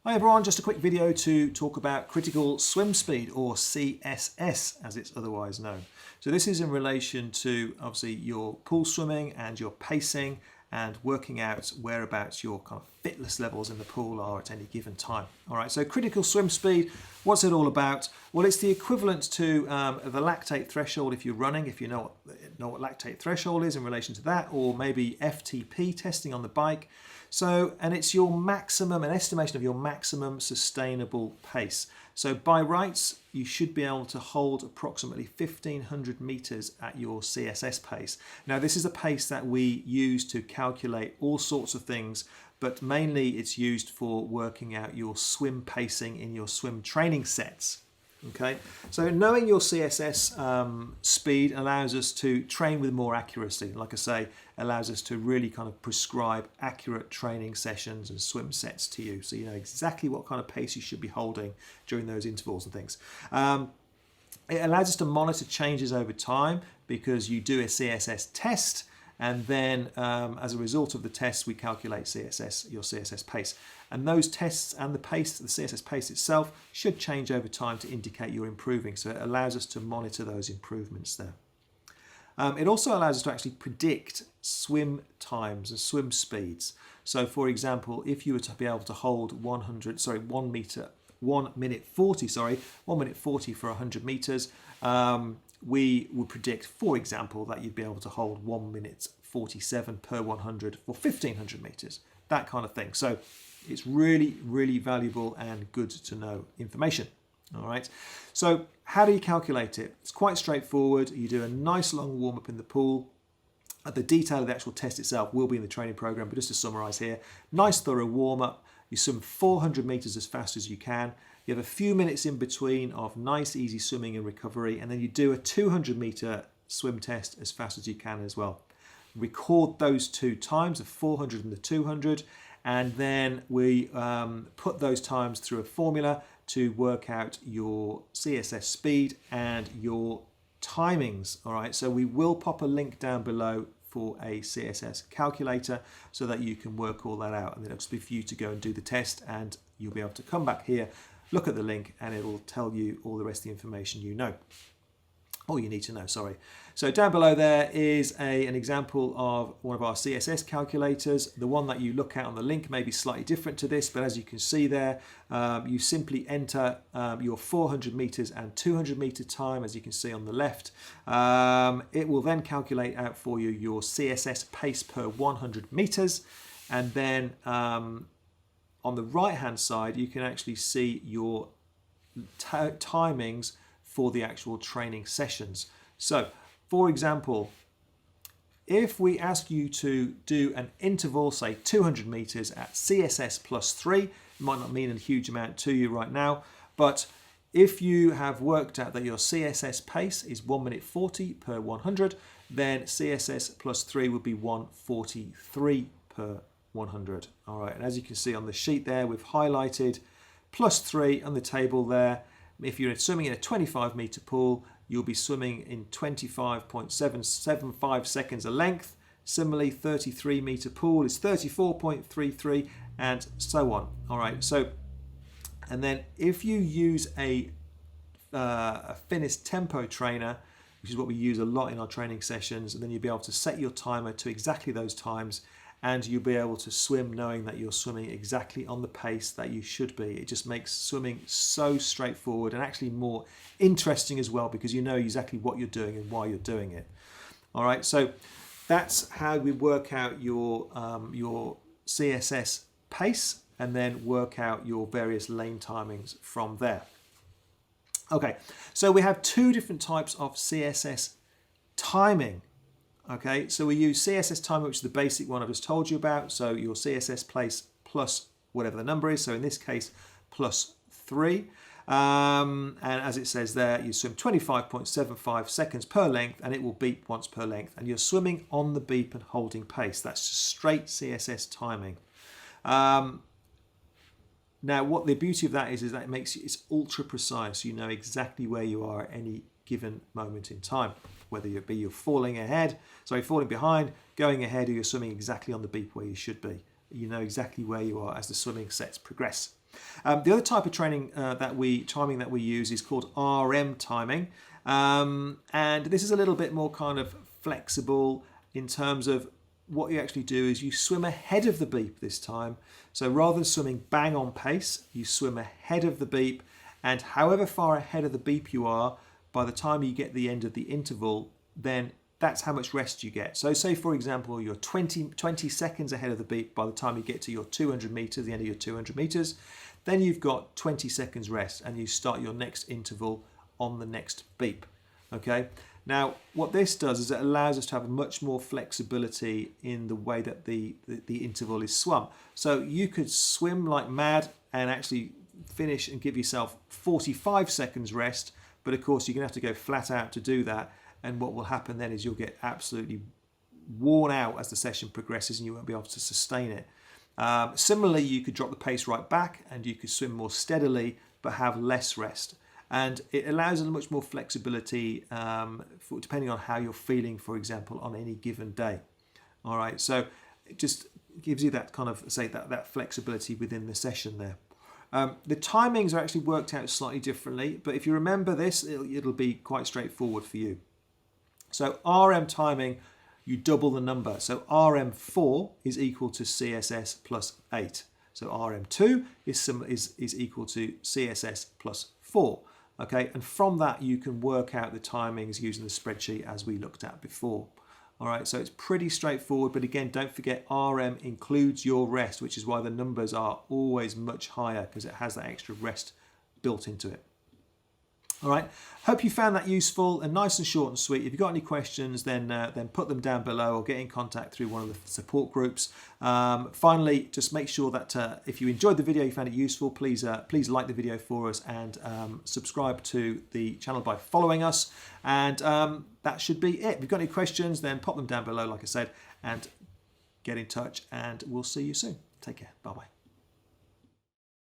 Hi everyone, just a quick video to talk about critical swim speed, or CSS as it's otherwise known. So this is in relation to obviously your pool swimming and your pacing and working out whereabouts your kind of fitness levels in the pool are at any given time. All right, so critical swim speed, what's it all about? Well, it's the equivalent to the lactate threshold if you're running, if you know what lactate threshold is in relation to that, or maybe FTP testing on the bike. So, and it's your maximum, an estimation of your maximum sustainable pace. So by rights, you should be able to hold approximately 1,500 meters at your CSS pace. Now, this is a pace that we use to calculate all sorts of things, but mainly it's used for working out your swim pacing in your swim training sets. Okay, so knowing your CSS speed allows us to train with more accuracy. Like I say, allows us to really kind of prescribe accurate training sessions and swim sets to you, so you know exactly what kind of pace you should be holding during those intervals and things. It allows us to monitor changes over time because you do a CSS test, and then as a result of the test, we calculate your CSS pace. And those tests and the pace, the CSS pace itself, should change over time to indicate you're improving. So it allows us to monitor those improvements there. It also allows us to actually predict swim times and swim speeds. So for example, if you were to be able to hold 1 minute 40 for 100 meters, we would predict, for example, that you'd be able to hold 1 minute 47 per 100 for 1,500 meters, that kind of thing. So it's really, really valuable and good to know information. All right. So how do you calculate it? It's quite straightforward. You do a nice long warm up in the pool. The detail of the actual test itself will be in the training program, but just to summarize here, nice thorough warm up. You swim 400 meters as fast as you can. You have a few minutes in between of nice, easy swimming and recovery, and then you do a 200 meter swim test as fast as you can as well. Record those two times, the 400 and the 200, and then we put those times through a formula to work out your CSS speed and your timings. All right, so we will pop a link down below for a CSS calculator so that you can work all that out, and then it'll be for you to go and do the test, and you'll be able to come back here, look at the link, and it will tell you all the rest of the information you know. All you need to know, sorry. So down below there is an example of one of our CSS calculators. The one that you look at on the link may be slightly different to this, but as you can see there, you simply enter your 400 meters and 200 meter time, as you can see on the left. It will then calculate out for you your CSS pace per 100 meters, and then on the right hand side you can actually see your timings for the actual training sessions. So for example, if we ask you to do an interval, say 200 meters at CSS plus 3, it might not mean a huge amount to you right now, but if you have worked out that your CSS pace is 1 minute 40 per 100, then CSS plus 3 would be 1:43 per 100. All right, and as you can see on the sheet there, we've highlighted plus 3 on the table there. If you're swimming in a 25 meter pool, you'll be swimming in 25.775 seconds a length. Similarly, 33 meter pool is 34.33, and so on. All right, so, and then if you use a Finis tempo trainer, which is what we use a lot in our training sessions, and then you'll be able to set your timer to exactly those times, and you'll be able to swim knowing that you're swimming exactly on the pace that you should be. It just makes swimming so straightforward and actually more interesting as well, because you know exactly what you're doing and why you're doing it. All right, so that's how we work out your CSS pace, and then work out your various lane timings from there. Okay, so we have two different types of CSS timing. Okay, so we use CSS Timing, which is the basic one I just told you about. So your CSS pace plus whatever the number is. So in this case, plus 3. And as it says there, you swim 25.75 seconds per length, and it will beep once per length. And you're swimming on the beep and holding pace. That's just straight CSS timing. Now, what the beauty of that is that it makes it's ultra precise. You know exactly where you are at any given moment in time, whether you're falling behind, going ahead, or you're swimming exactly on the beep where you should be. You know exactly where you are as the swimming sets progress. The other type of timing that we use is called RM timing, and this is a little bit more kind of flexible in terms of what you actually do is you swim ahead of the beep this time. So rather than swimming bang on pace, you swim ahead of the beep, and however far ahead of the beep you are, by the time you get the end of the interval, then that's how much rest you get. So say, for example, you're 20 seconds ahead of the beep by the time you get to your 200 meters, the end of your 200 meters, then you've got 20 seconds rest and you start your next interval on the next beep. Okay. Now, what this does is it allows us to have much more flexibility in the way that the interval is swum. So you could swim like mad and actually finish and give yourself 45 seconds rest, but of course you're going to have to go flat out to do that, and what will happen then is you'll get absolutely worn out as the session progresses and you won't be able to sustain it. Similarly, you could drop the pace right back and you could swim more steadily but have less rest. And it allows a much more flexibility depending on how you're feeling, for example, on any given day. All right, so it just gives you that kind of, say, that flexibility within the session there. The timings are actually worked out slightly differently, but if you remember this, it'll be quite straightforward for you. So RM timing, you double the number. So RM4 is equal to CSS plus 8. So RM2 is equal to CSS plus 4. Okay, and from that you can work out the timings using the spreadsheet as we looked at before. All right, so it's pretty straightforward, but again, don't forget RM includes your rest, which is why the numbers are always much higher, because it has that extra rest built into it. All right, hope you found that useful and nice and short and sweet. If you've got any questions, then put them down below or get in contact through one of the support groups. Finally, just make sure that if you enjoyed the video, you found it useful, please like the video for us and subscribe to the channel by following us. And that should be it. If you've got any questions, then pop them down below, like I said, and get in touch, and we'll see you soon. Take care. Bye-bye.